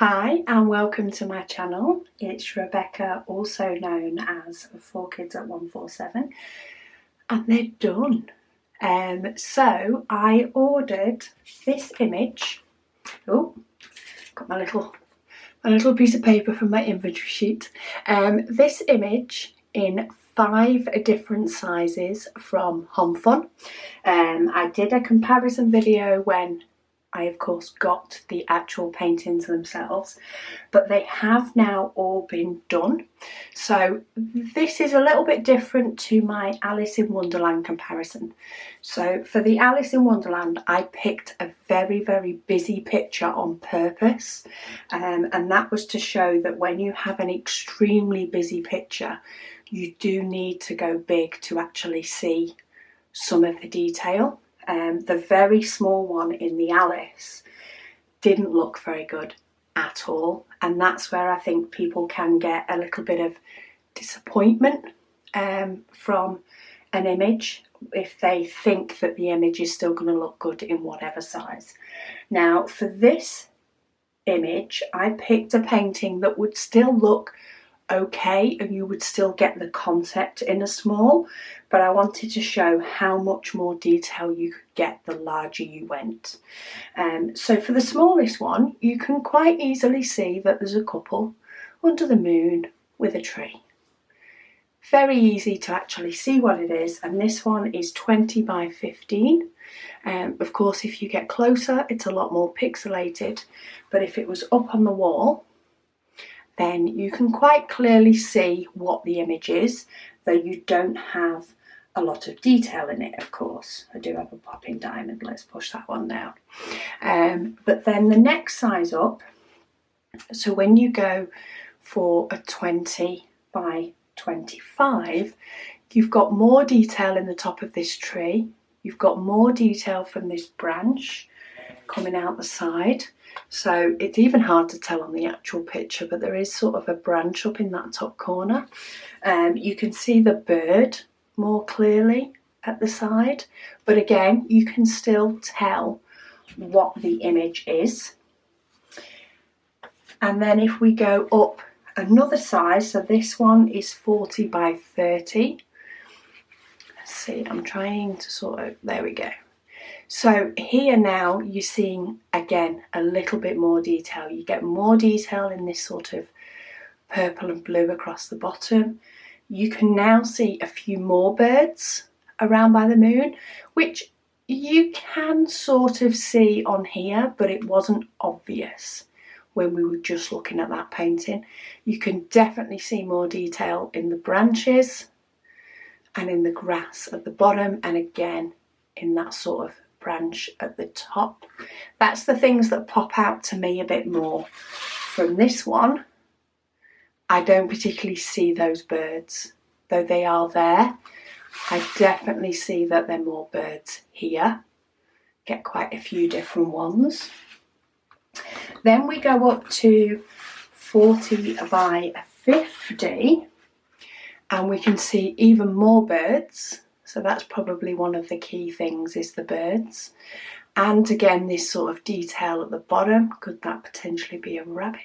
Hi and welcome to my channel. It's Rebecca, also known as 4Kids at 147, and they're done. So I ordered this image. Oh, got my little piece of paper from my inventory sheet. This image in 5 different sizes from HomeFun. I did a comparison video when I of course got the actual paintings themselves, but they have now all been done. So this is a little bit different to my Alice in Wonderland comparison. So for the Alice in Wonderland, I picked a very busy picture on purpose, and that was to show that when you have an extremely busy picture, you do need to go big to actually see some of the detail. The very small one in the Alice didn't look very good at all, and that's where I think people can get a little bit of disappointment from an image if they think that the image is still going to look good in whatever size. Now for this image I picked a painting that would still look okay and you would still get the concept in a small, but I wanted to show how much more detail you could get the larger you went. So for the smallest one, you can quite easily see that there's a couple under the moon with a tree. Very easy to actually see what it is, and this one is 20 by 15. Of course, if you get closer, it's a lot more pixelated, but if it was up on the wall, then you can quite clearly see what the image is, though you don't have a lot of detail in it, of course. I do have a popping diamond, let's push that one down. But then the next size up, so when you go for a 20 by 25, you've got more detail in the top of this tree, you've got more detail from this branch coming out the side. So it's even hard to tell on the actual picture, but there is sort of a branch up in that top corner. You can see the bird more clearly at the side, but again you can still tell what the image is. And then if we go up another size, so this one is 40 by 30. Let's see, I'm trying to sort of, there we go. So here now you're seeing again a little bit more detail. You get more detail in this sort of purple and blue across the bottom. You can now see a few more birds around by the moon, which you can sort of see on here, but it wasn't obvious when we were just looking at that painting. You can definitely see more detail in the branches and in the grass at the bottom, and again in that sort of branch at the top. That's the things that pop out to me a bit more. From this one, I don't particularly see those birds, though they are there. I definitely see that there are more birds here. Get quite a few different ones. Then we go up to 40 by 50 and we can see even more birds. So that's probably one of the key things, is the birds. And again, this sort of detail at the bottom. Could that potentially be a rabbit?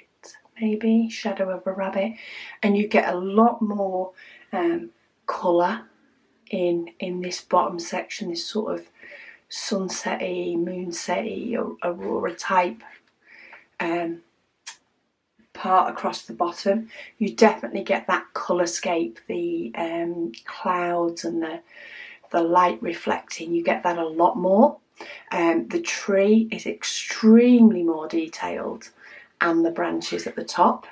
Maybe, shadow of a rabbit. And you get a lot more colour in this bottom section, this sort of sunset-y, moonset-y, aurora type part across the bottom. You definitely get that colorscape, the clouds and the light reflecting, you get that a lot more. The tree is extremely more detailed, and the branches at the top.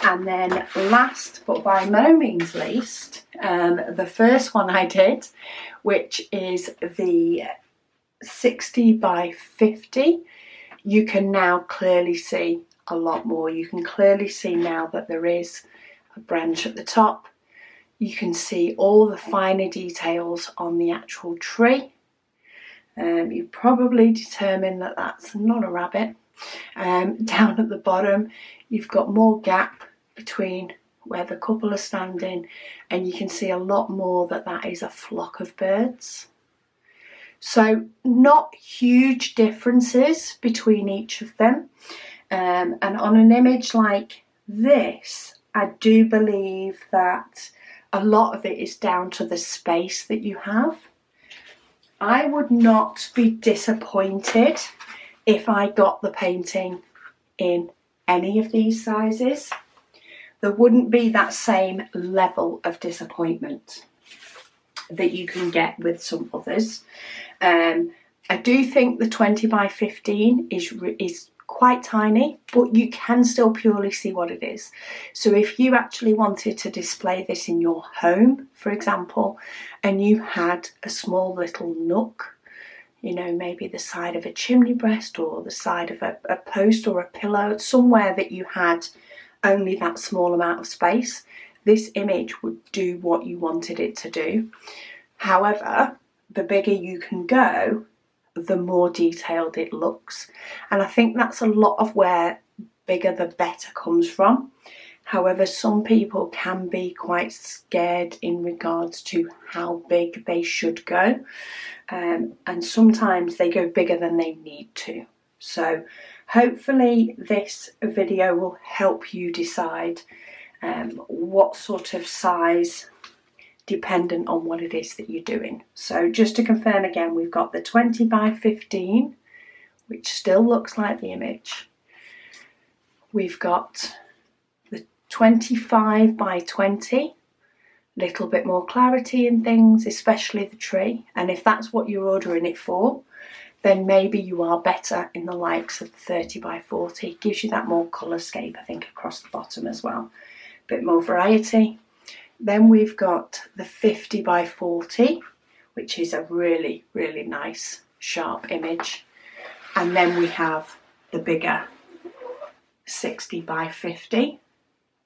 And then last but by no means least, the first one I did, which is the 60 by 50, you can now clearly see a lot more. You can clearly see now that there is a branch at the top. You can see all the finer details on the actual tree. You probably determine that that's not a rabbit. Down at the bottom, you've got more gap between where the couple are standing, and you can see a lot more that is a flock of birds. So not huge differences between each of them. And on an image like this, I do believe that a lot of it is down to the space that you have. I would not be disappointed if I got the painting in any of these sizes. There wouldn't be that same level of disappointment that you can get with some others. I do think the 20 by 15 is quite tiny, but you can still purely see what it is. So if you actually wanted to display this in your home, for example, and you had a small little nook, you know, maybe the side of a chimney breast or the side of a post or a pillow, somewhere that you had only that small amount of space, this image would do what you wanted it to do. However, the bigger you can go, the more detailed it looks. And I think that's a lot of where bigger the better comes from. However, some people can be quite scared in regards to how big they should go. And sometimes they go bigger than they need to. So hopefully this video will help you decide what sort of size, dependent on what it is that you're doing. So just to confirm again, we've got the 20 by 15, which still looks like the image. We've got the 25 by 20, little bit more clarity in things, especially the tree. And if that's what you're ordering it for, then maybe you are better in the likes of the 30 by 40. It gives you that more colour scape, I think, across the bottom as well. Bit more variety. Then we've got the 50 by 40, which is a really, really nice sharp image. And then we have the bigger 60 by 50,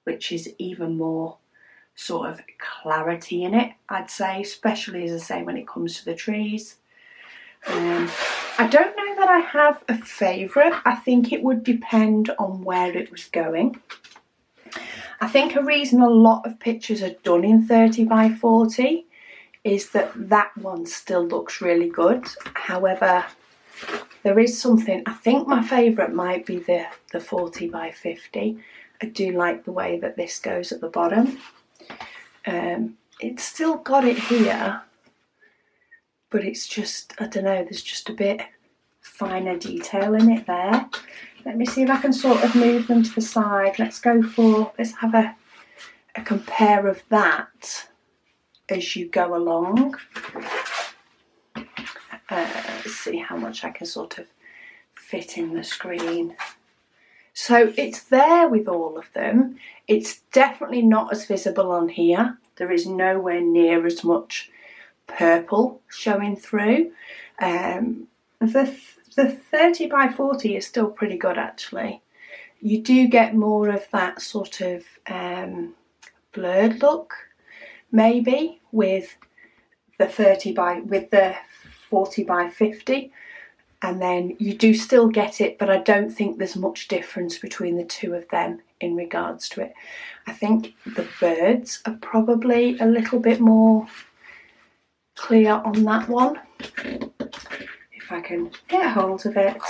which is even more sort of clarity in it, I'd say, especially, as I say, when it comes to the trees. I don't know that I have a favourite. I think it would depend on where it was going. I think a reason a lot of pictures are done in 30 by 40 is that that one still looks really good. However, there is something, I think my favourite might be the 40 by 50. I do like the way that this goes at the bottom. It's still got it here, but it's just, I don't know, there's just a bit finer detail in it there. Let me see if I can sort of move them to the side. Let's have a compare of that as you go along. Let's see how much I can sort of fit in the screen. So it's there with all of them. It's definitely not as visible on here. There is nowhere near as much purple showing through. The 30 by 40 is still pretty good, actually. You do get more of that sort of blurred look, maybe, with the 40 by 50, and then you do still get it, but I don't think there's much difference between the two of them in regards to it. I think the birds are probably a little bit more clear on that one. If I can get hold of it,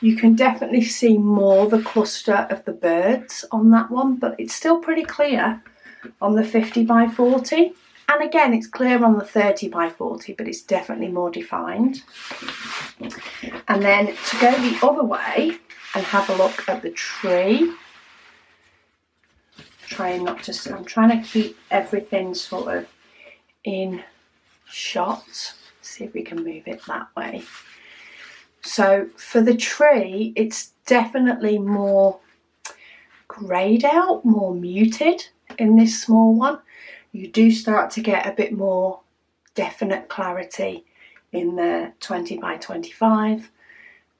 you can definitely see more the cluster of the birds on that one, but it's still pretty clear on the 50 by 40. And again, it's clear on the 30 by 40, but it's definitely more defined. And then to go the other way and have a look at the tree, I'm trying to keep everything sort of in shot. See if we can move it that way. So for the tree, it's definitely more greyed out, more muted in this small one. You do start to get a bit more definite clarity in the 20 by 25,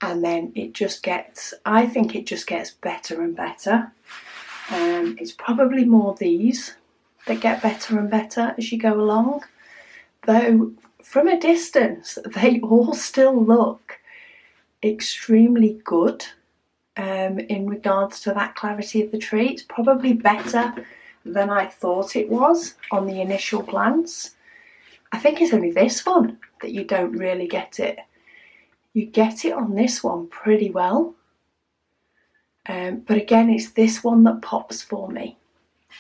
and then it just gets, I think it just gets better and better. It's probably more these that get better and better as you go along, though from a distance they all still look extremely good in regards to that clarity of the tree. It's probably better than I thought it was on the initial glance. I think it's only this one that you don't really get it. You get it on this one pretty well. But again, it's this one that pops for me.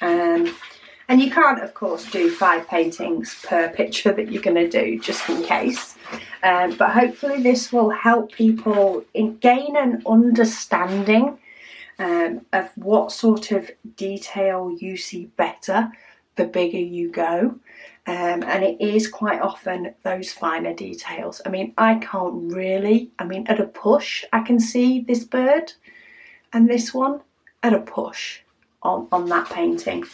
And you can't, of course, do 5 paintings per picture that you're going to do, just in case. But hopefully this will help people gain an understanding of what sort of detail you see better the bigger you go. And it is quite often those finer details. I mean, I can't really, at a push, I can see this bird and this one at a push on that painting.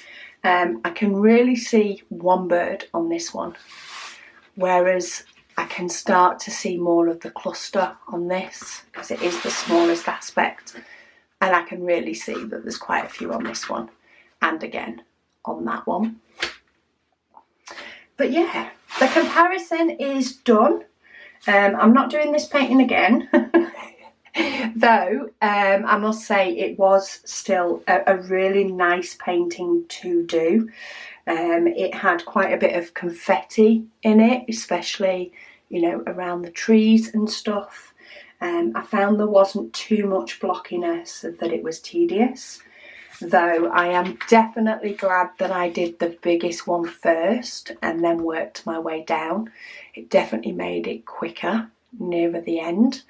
I can really see one bird on this one, whereas I can start to see more of the cluster on this because it is the smallest aspect, and I can really see that there's quite a few on this one and again on that one. But yeah, the comparison is done. I'm not doing this painting again. Though I must say it was still a really nice painting to do. It had quite a bit of confetti in it, especially, you know, around the trees and stuff. I found there wasn't too much blockiness, that it was tedious. Though I am definitely glad that I did the biggest one first and then worked my way down. It definitely made it quicker nearer the end.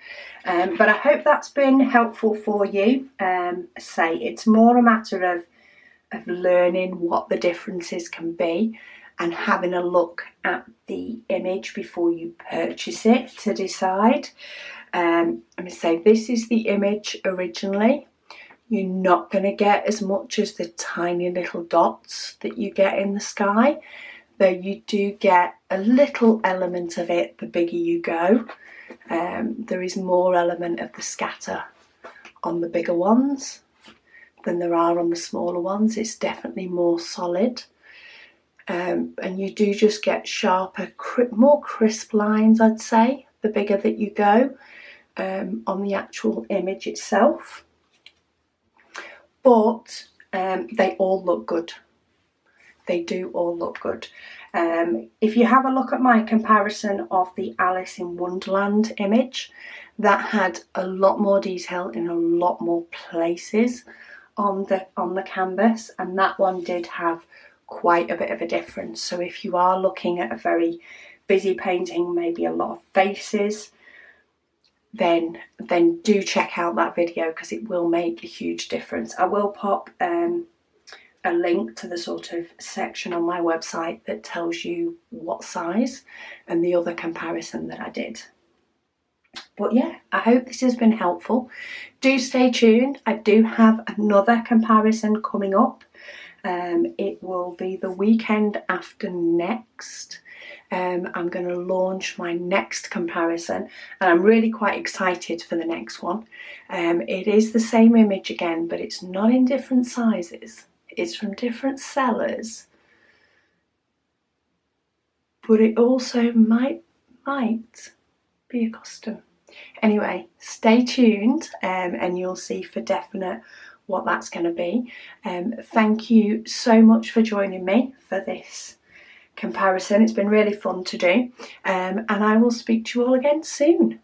But I hope that's been helpful for you. Say it's more a matter of learning what the differences can be and having a look at the image before you purchase it to decide. I'm going to say this is the image originally. You're not going to get as much as the tiny little dots that you get in the sky, though you do get a little element of it the bigger you go. There is more element of the scatter on the bigger ones than there are on the smaller ones. It's definitely more solid, and you do just get sharper, more crisp lines, I'd say, the bigger that you go on the actual image itself. But they all look good. They do all look good. If you have a look at my comparison of the Alice in Wonderland image, that had a lot more detail in a lot more places on the canvas, and that one did have quite a bit of a difference. So if you are looking at a very busy painting, maybe a lot of faces, then do check out that video because it will make a huge difference. I will pop a link to the sort of section on my website that tells you what size and the other comparison that I did. But yeah, I hope this has been helpful. Do stay tuned. I do have another comparison coming up. It will be the weekend after next. I'm going to launch my next comparison and I'm really quite excited for the next one. It is the same image again, but it's not in different sizes. It's from different sellers, but it also might be a custom. Anyway, stay tuned and you'll see for definite what that's going to be. Thank you so much for joining me for this comparison. It's been really fun to do, and I will speak to you all again soon.